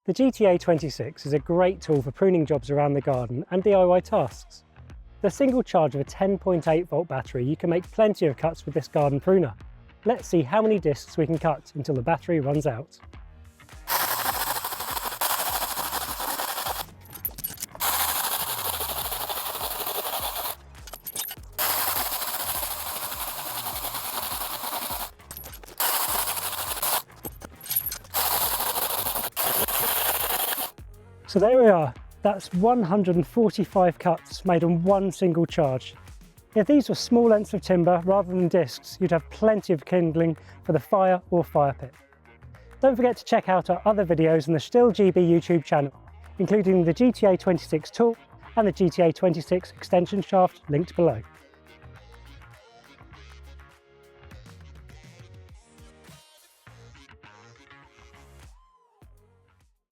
The GTA 26 is a great tool for pruning jobs around the garden and DIY tasks. With a single charge of a 10.8 volt battery, you can make plenty of cuts with this garden pruner. Let's see how many discs we can cut until the battery runs out. So there we are, that's 145 cuts made on one single charge. If these were small lengths of timber rather than discs, you'd have plenty of kindling for the fire or fire pit. Don't forget to check out our other videos on the STIHL GB YouTube channel, including the GTA 26 tool and the GTA 26 extension shaft linked below.